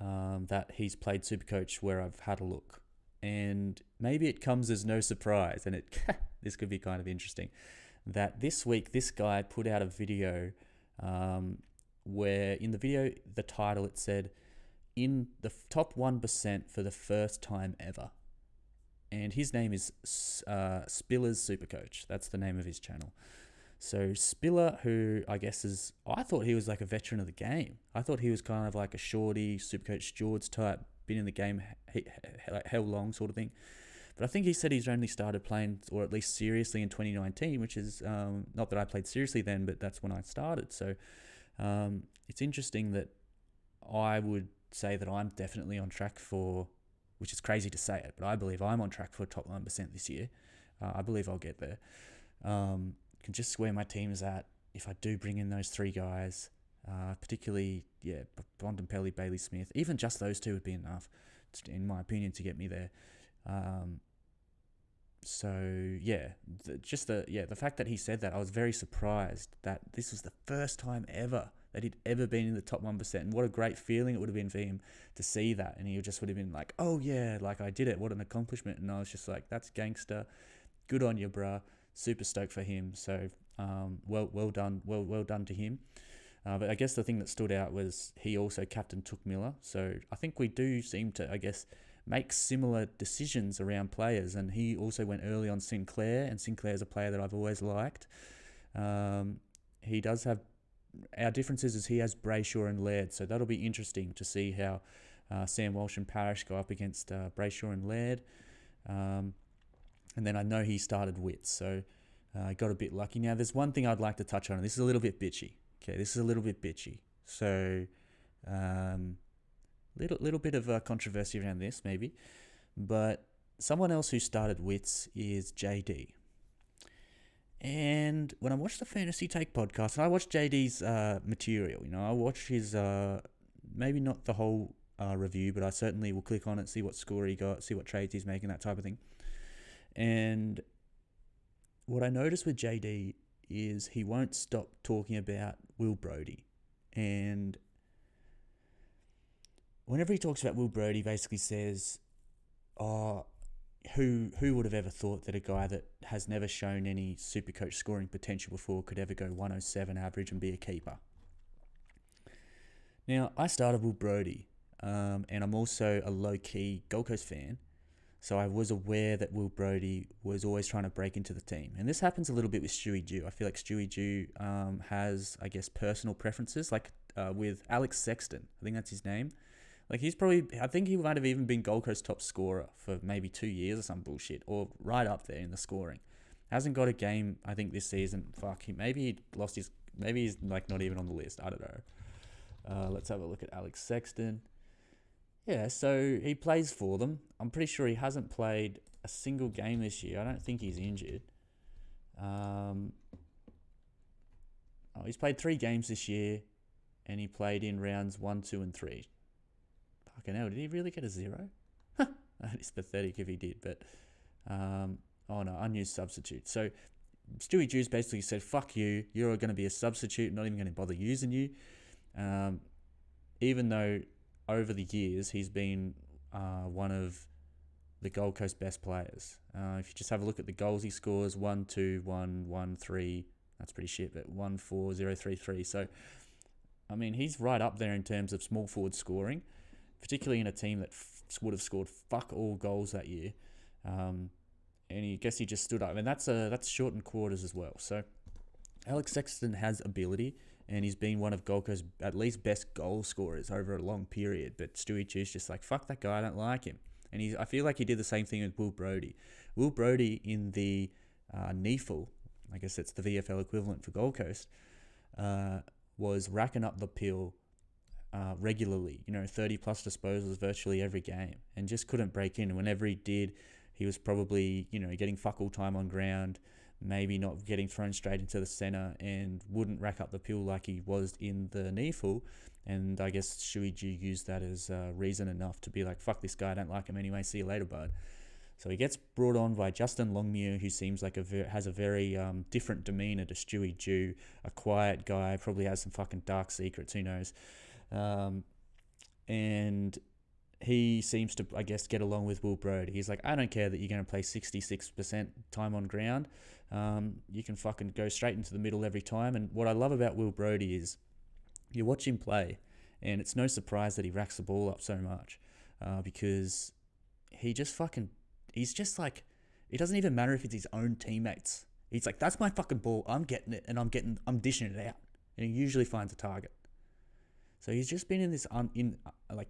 that he's played Supercoach where I've had a look. And maybe it comes as no surprise, and this could be kind of interesting, that this week this guy put out a video where in the video, the title, it said, in the top 1% for the first time ever. and his name is Spiller's Supercoach. That's the name of his channel. So Spiller, who I guess I thought he was like a veteran of the game. I thought he was kind of like a shorty, Supercoach George type, been in the game how long sort of thing. But I think he said he's only started playing, or at least seriously, in 2019, which is not that I played seriously then, but that's when I started. So it's interesting that I would say that I'm definitely on track for, which is crazy to say it, but I believe I'm on track for top 1% this year. I believe I'll get there. Can just where my team is at if I do bring in those three guys, particularly, Bontempelli, Bailey Smith. Even just those two would be enough, in my opinion, to get me there. The fact that he said that, I was very surprised that this was the first time ever that he'd ever been in the top 1%. And what a great feeling it would have been for him to see that. And he just would have been like, oh yeah, like I did it. What an accomplishment. And I was just like, that's gangster. Good on you, bruh. Super stoked for him. So well done. Well done to him. But I guess the thing that stood out was he also captain Took Miller. So I think we do seem to, I guess, make similar decisions around players. And he also went early on Sinclair, and Sinclair's a player that I've always liked. He does have, our differences is he has Brayshaw and Laird. So that'll be interesting to see how Sam Walsh and Parrish go up against Brayshaw and Laird. And then I know he started Wits, so I got a bit lucky. Now, there's one thing I'd like to touch on, and this is a little bit bitchy. Okay, this is a little bit bitchy. So, little bit of controversy around this, maybe. But someone else who started Wits is JD. And when I watched the Fantasy Take podcast, and I watched JD's material, I watched his, maybe not the whole review, but I certainly will click on it, see what score he got, see what trades he's making, that type of thing. And what I noticed with JD is he won't stop talking about Will Brodie. And whenever he talks about Will Brodie, basically says, who would have ever thought that a guy that has never shown any Supercoach scoring potential before could ever go 107 average and be a keeper? Now, I started Will Brodie, and I'm also a low-key Gold Coast fan. So I was aware that Will Brodie was always trying to break into the team. And this happens a little bit with Stewie Dew. I feel like Stewie Dew has, I guess, personal preferences, like with Alex Sexton. I think that's his name. Like I think he might have even been Gold Coast top scorer for maybe 2 years or some bullshit, or right up there in the scoring. Hasn't got a game, I think, this season. Maybe he's like not even on the list. I don't know. Let's have a look at Alex Sexton. Yeah, so he plays for them. I'm pretty sure he hasn't played a single game this year. I don't think he's injured. He's played 3 games this year, and he played in rounds 1, 2, and 3. Fucking hell, did he really get a 0? That is pathetic if he did, but... unused substitute. So Stewie Dews basically said, fuck you, you're going to be a substitute, not even going to bother using you. Even though... over the years, he's been one of the Gold Coast best players. If you just have a look at the goals he scores, 1, 2, 1, 1, 3. That's pretty shit, but 1, 4, 0, 3, 3. So, I mean, he's right up there in terms of small forward scoring, particularly in a team that would have scored fuck all goals that year. And he just stood up. And that's shortened quarters as well. So, Alex Sexton has ability. And he's been one of Gold Coast's at least best goal scorers over a long period. But Stewie Chew's just like, fuck that guy, I don't like him. And I feel like he did the same thing with Will Brodie. Will Brodie in the NEFL, I guess it's the VFL equivalent for Gold Coast, was racking up the pill regularly. 30-plus disposals virtually every game. And just couldn't break in. Whenever he did, he was probably, getting fuck all time on ground, maybe not getting thrown straight into the centre, and wouldn't rack up the pill like he was in the NEFL. And I guess Stewie Dew used that as reason enough to be like, fuck this guy, I don't like him anyway, see you later, bud. So he gets brought on by Justin Longmuir, who seems like has a very different demeanour to Stewie Dew, a quiet guy, probably has some fucking dark secrets, who knows. And he seems to, I guess, get along with Will Brodie. He's like, I don't care that you're going to play 66% time on ground. You can fucking go straight into the middle every time. And what I love about Will Brodie is you watch him play, and it's no surprise that he racks the ball up so much because he just fucking he's just like, it doesn't even matter if it's his own teammates. He's like, that's my fucking ball. I'm getting it, and I'm dishing it out, and he usually finds a target. So he's just been in this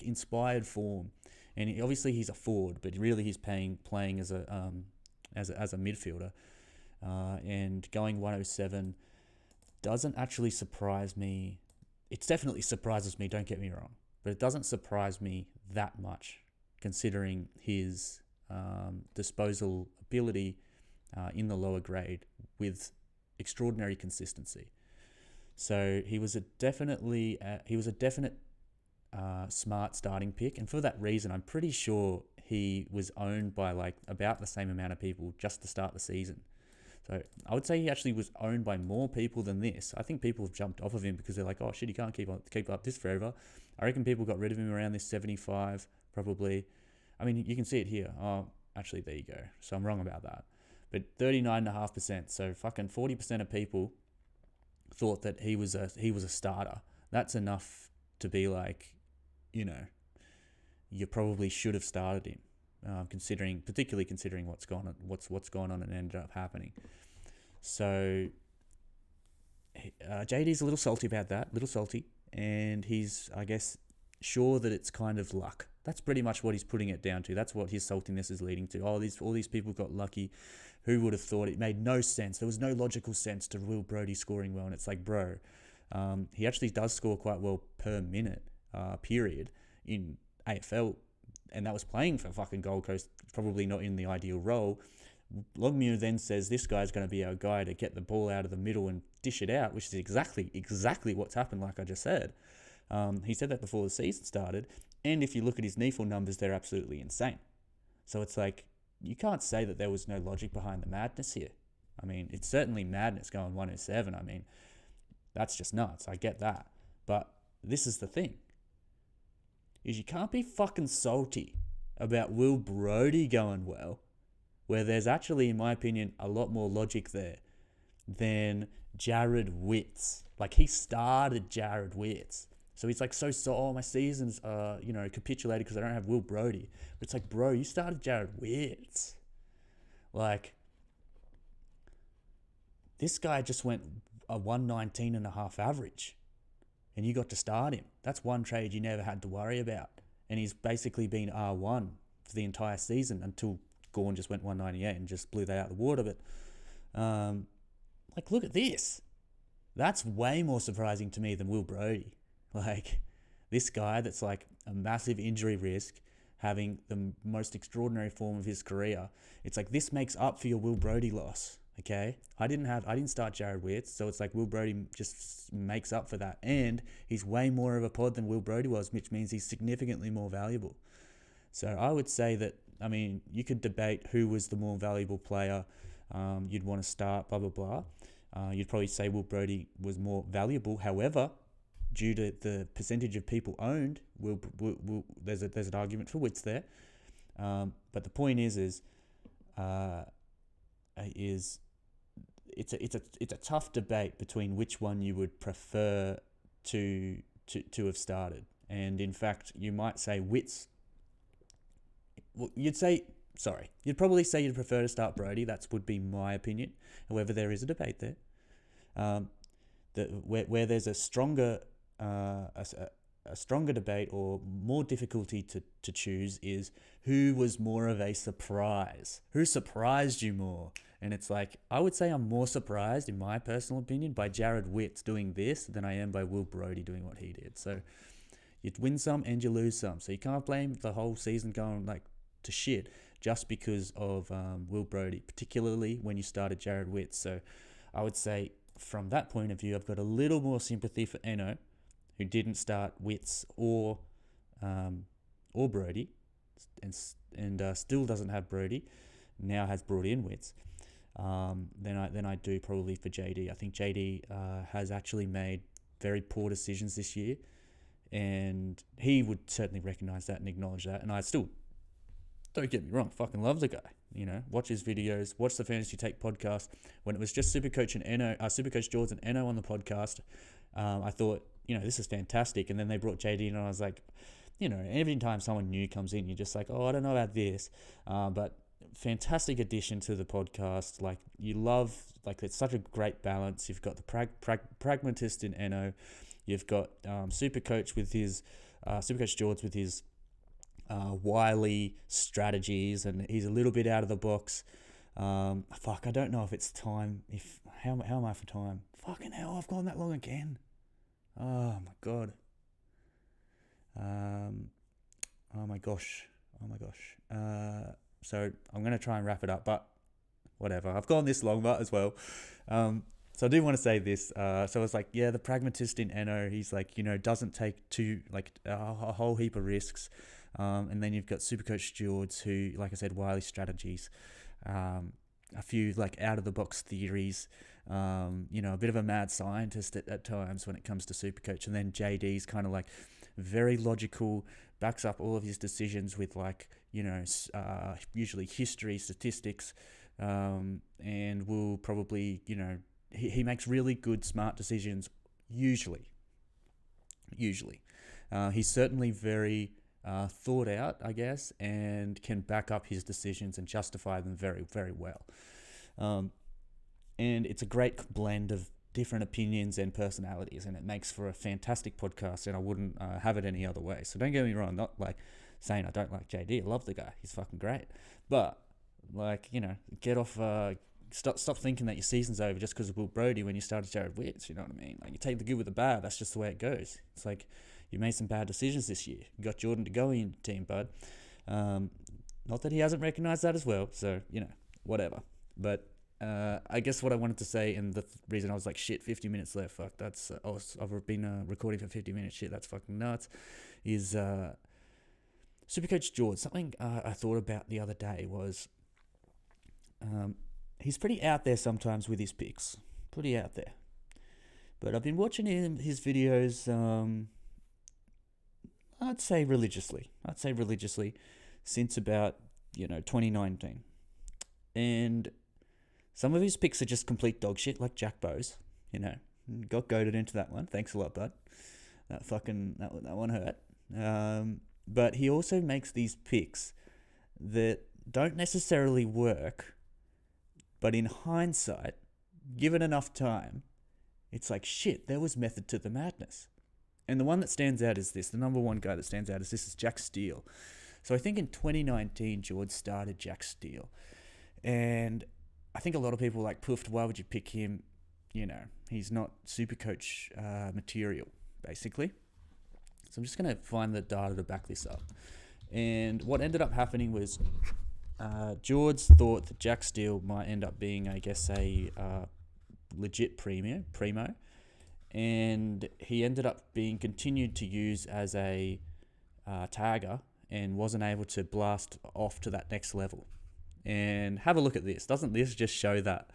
inspired form, and obviously he's a forward, but really he's playing as a midfielder, and going 107 doesn't actually surprise me. It definitely surprises me. Don't get me wrong, but it doesn't surprise me that much, considering his disposal ability in the lower grade with extraordinary consistency. So he was a definite smart starting pick, and for that reason, I'm pretty sure he was owned by like about the same amount of people just to start the season. So I would say he actually was owned by more people than this. I think people have jumped off of him because they're like, oh shit, he can't keep up this forever. I reckon people got rid of him around this 75 probably. I mean, you can see it here. Oh, actually, there you go. So I'm wrong about that. But 39.5%. So fucking 40% of people thought that he was a starter. That's enough to be like, you probably should have started him, particularly considering what's gone on and ended up happening. So JD's a little salty about that, and he's, I guess, sure that it's kind of luck. That's pretty much what he's putting it down to. That's what his saltiness is leading to. All these people got lucky. Who would have thought? It made no sense. There was no logical sense to Will Brodie scoring well. And it's like, bro, he actually does score quite well per minute, period, in AFL. And that was playing for fucking Gold Coast, probably not in the ideal role. Longmuir then says this guy's going to be our guy to get the ball out of the middle and dish it out, which is exactly what's happened, like I just said. He said that before the season started. And if you look at his NEFL numbers, they're absolutely insane. So it's like, you can't say that there was no logic behind the madness here. I mean, it's certainly madness going 107. I mean, that's just nuts. I get that. But this is the thing, is you can't be fucking salty about Will Brodie going well, where there's actually, in my opinion, a lot more logic there than Jared Witts. Like, he started Jared Witts. So he's like, my season's, capitulated because I don't have Will Brodie. But it's like, bro, you started Jared Witts. Like, this guy just went a 119.5 average, and you got to start him. That's one trade you never had to worry about. And he's basically been R1 for the entire season until Gawn just went 198 and just blew that out of the water. But, look at this. That's way more surprising to me than Will Brodie. Like, this guy that's like a massive injury risk, having the most extraordinary form of his career. It's like, this makes up for your Will Brodie loss, okay? I didn't start Jared Witts, so it's like Will Brodie just makes up for that. And he's way more of a pod than Will Brodie was, which means he's significantly more valuable. So I would say that, I mean, you could debate who was the more valuable player you'd want to start, blah, blah, blah. You'd probably say Will Brodie was more valuable. However, due to the percentage of people owned, there's an argument for Witts there. But the point is it's a tough debate between which one you would prefer to have started. And in fact, you might say Witts. Well, you'd probably say you'd prefer to start Brodie. That would be my opinion. However, there is a debate there. Where there's a stronger debate or more difficulty to choose is who was more of a surprise. Who surprised you more? And it's like, I would say I'm more surprised, in my personal opinion, by Jared Witts doing this than I am by Will Brodie doing what he did. So you win some and you lose some. So you can't blame the whole season going like to shit just because of Will Brodie, particularly when you started Jared Witts. So I would say from that point of view, I've got a little more sympathy for Eno, who didn't start Witts or Brodie, and still doesn't have Brodie, now has brought in Witts, than I do probably for JD. I think JD has actually made very poor decisions this year, and he would certainly recognise that and acknowledge that. And I still, don't get me wrong, fucking love the guy. Watch his videos, watch the Fantasy Take podcast. When it was just Supercoach George and Eno on the podcast, I thought, this is fantastic. And then they brought JD in, and I was like, every time someone new comes in, you're just like, oh, I don't know about this. But fantastic addition to the podcast. Like, you love, like, it's such a great balance. You've got the pragmatist in Eno. You've got Supercoach with his Supercoach George with his wily strategies, and he's a little bit out of the box. I don't know if it's time. How am I for time? Fucking hell, I've gone that long again. Oh my god. Oh my gosh. So I'm going to try and wrap it up, but whatever. I've gone this long, but as well. So I do want to say this. So it's like, the pragmatist in Eno, he's like, doesn't take a whole heap of risks. And then you've got Supercoach George, who, like I said, wily strategies, a few like out of the box theories, a bit of a mad scientist at times when it comes to Supercoach. And then JD's kind of like very logical, backs up all of his decisions with usually history, statistics, and will probably, he makes really good, smart decisions, usually. He's certainly very thought out, I guess, and can back up his decisions and justify them very, very well. And it's a great blend of different opinions and personalities, and it makes for a fantastic podcast, and I wouldn't have it any other way. So don't get me wrong, not like saying I don't like JD. I love the guy. He's fucking great. But, get off... Stop thinking that your season's over just because of Will Brodie when you started Jared Witts, you know what I mean? Like, you take the good with the bad, that's just the way it goes. It's like, you made some bad decisions this year. You got Jordan to go in your team, bud. Not that he hasn't recognised that as well, so, whatever. But I guess what I wanted to say, and the reason I was like, 50 minutes left, fuck, that's... I've been recording for 50 minutes, shit, that's fucking nuts, is Supercoach George. Something I thought about the other day was... he's pretty out there sometimes with his picks. Pretty out there. But I've been watching his videos, I'd say religiously since about, 2019. And some of his picks are just complete dog shit, like Jack Bowes. Got goaded into that one. Thanks a lot, bud. That one hurt. But he also makes these picks that don't necessarily work, but in hindsight, given enough time, it's like, shit, there was method to the madness. And the one that stands out is this. The number one guy that stands out is Jack Steele. So I think in 2019, George started Jack Steele. And I think a lot of people were like, poofed, why would you pick him? He's not Supercoach material, basically. So I'm just going to find the data to back this up. And what ended up happening was... George thought that Jack Steele might end up being, I guess, a legit primo, and he ended up being continued to use as a tagger and wasn't able to blast off to that next level. And have a look at this. Doesn't this just show that?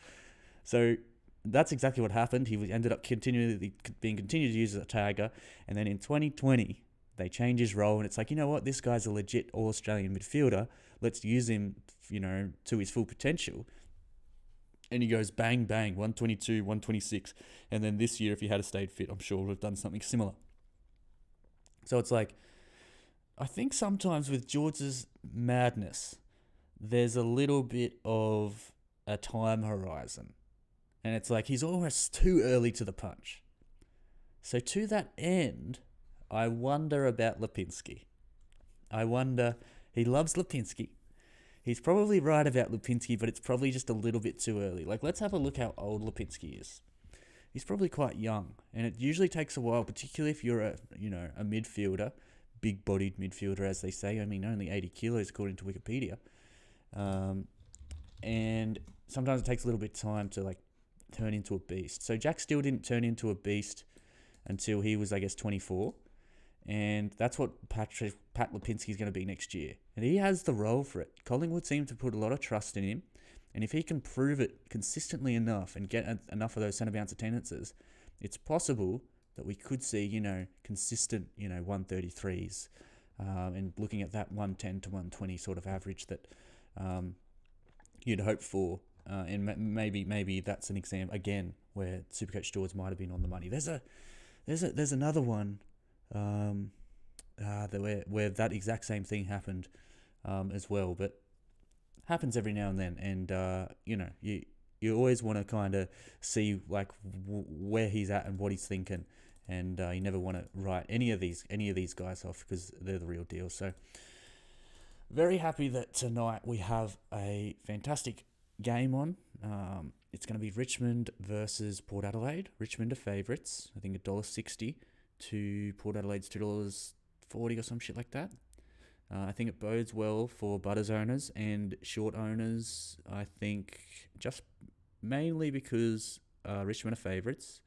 So that's exactly what happened. He ended up being continued to use as a tagger, and then in 2020, they changed his role, and it's like, this guy's a legit All-Australian midfielder. Let's use him, to his full potential. And he goes bang, bang, 122, 126. And then this year, if he had stayed fit, I'm sure would have done something similar. So it's like, I think sometimes with George's madness, there's a little bit of a time horizon. And it's like, he's almost too early to the punch. So to that end, I wonder about Lipinski. He loves Lipinski. He's probably right about Lipinski, but it's probably just a little bit too early. Like, let's have a look how old Lipinski is. He's probably quite young, and it usually takes a while, particularly if you're a midfielder, big-bodied midfielder, as they say. I mean, only 80 kilos according to Wikipedia. And sometimes it takes a little bit of time to, turn into a beast. So Jack Steele didn't turn into a beast until he was, I guess, 24. And that's what Pat Lipinski is going to be next year. And he has the role for it. Collingwood seem to put a lot of trust in him. And if he can prove it consistently enough and get enough of those centre bounce attendances, it's possible that we could see, consistent, 133s and looking at that 110 to 120 sort of average that you'd hope for. And maybe that's an example, again, where Supercoach George might have been on the money. There's another one where that exact same thing happened as well. But happens every now and then, and you always want to kind of see like where he's at and what he's thinking, and you never want to write any of these guys off because they're the real deal. So very happy that tonight we have a fantastic game on. It's going to be Richmond versus Port Adelaide. Richmond are favourites. I think $1.60 to Port Adelaide's $2.40 or some shit like that. I think it bodes well for Butters owners and short owners. I think just mainly because Richmond are favourites.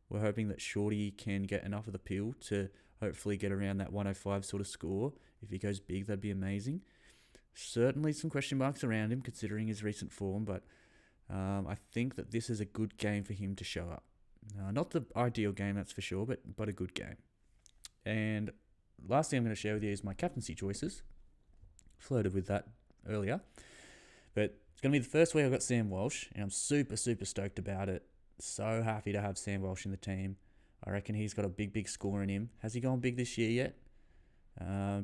We're hoping that Shorty can get enough of the peel to hopefully get around that 105 sort of score. If he goes big, that'd be amazing. Certainly some question marks around him considering his recent form, but I think that this is a good game for him to show up. Not the ideal game, that's for sure, but a good game. And last thing I'm going to share with you is my captaincy choices. Flirted with that earlier. But it's going to be the first week I've got Sam Walsh, and I'm super, super stoked about it. So happy to have Sam Walsh in the team. I reckon he's got a big, big score in him. Has he gone big this year yet?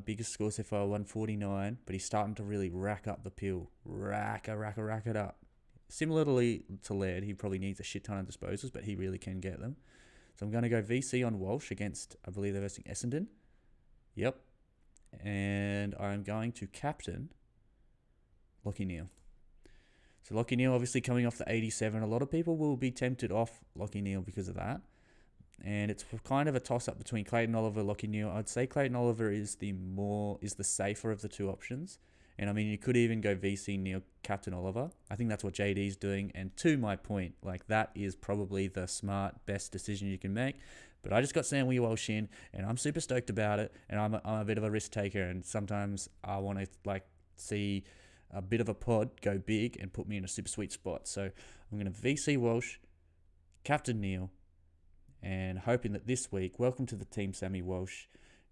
Biggest score so far, 149, but he's starting to really rack up the peel. Rack it up. Similarly to Laird, he probably needs a shit ton of disposals, but he really can get them. So I'm going to go VC on Walsh against, I believe they're versing Essendon. Yep. And I'm going to captain Lachie Neale. So Lachie Neale obviously coming off the 87. A lot of people will be tempted off Lachie Neale because of that. And it's kind of a toss-up between Clayton Oliver and Lachie Neale. I'd say Clayton Oliver is the safer of the two options. And I mean, you could even go VC Neale, Captain Oliver. I think that's what JD's doing. And to my point, like that is probably the smart, best decision you can make. But I just got Sam Walsh in, and I'm super stoked about it. And I'm a bit of a risk taker, and sometimes I want to like see a bit of a pod go big and put me in a super sweet spot. So I'm going to VC Walsh, Captain Neale, and hoping that this week, welcome to the team, Sammy Walsh,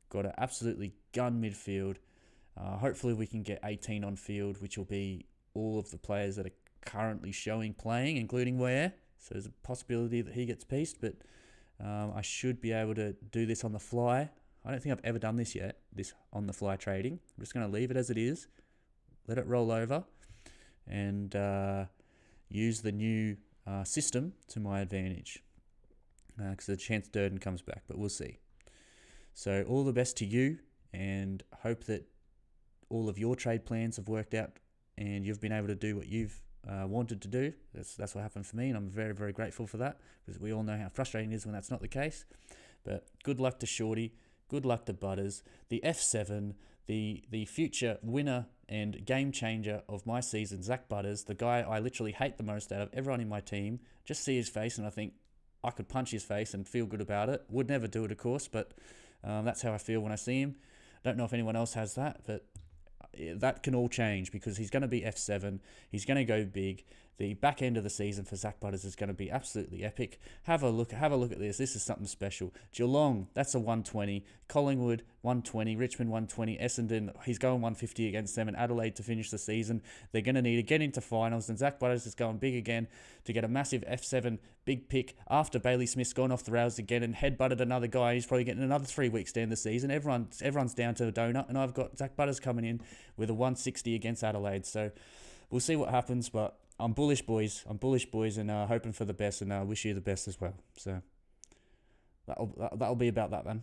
got an absolutely gun midfield. Hopefully we can get 18 on field, which will be all of the players that are currently showing playing, including Ware. So there's a possibility that he gets pieced, but I should be able to do this on the fly. I don't think I've ever done this yet, this on the fly trading. I'm just going to leave it as it is, let it roll over, and use the new system to my advantage. Because the chance Durden comes back, but we'll see. So all the best to you, and hope that all of your trade plans have worked out and you've been able to do what you've wanted to do. That's what happened for me, and I'm very, very grateful for that, because we all know how frustrating it is when that's not the case. But good luck to Shorty, good luck to Butters, the F7, the future winner and game changer of my season, Zach Butters, the guy I literally hate the most out of everyone in my team. Just see his face and I think I could punch his face and feel good about it. Would never do it, of course, but that's how I feel when I see him. Don't know if anyone else has that, but that can all change because he's going to be F7. He's going to go big. The back end of the season for Zach Butters is going to be absolutely epic. Have a look at this. This is something special. Geelong, that's a 120. Collingwood, 120. Richmond, 120. Essendon, he's going 150 against them. And Adelaide to finish the season. They're going to need to get into finals. And Zach Butters is going big again to get a massive F7 big pick after Bailey Smith's gone off the rails again and headbutted another guy. He's probably getting another 3 weeks to end the season. Everyone's down to a donut. And I've got Zach Butters coming in with a 160 against Adelaide. So we'll see what happens, but I'm bullish, boys, and hoping for the best, and I wish you the best as well. So that'll be about that then.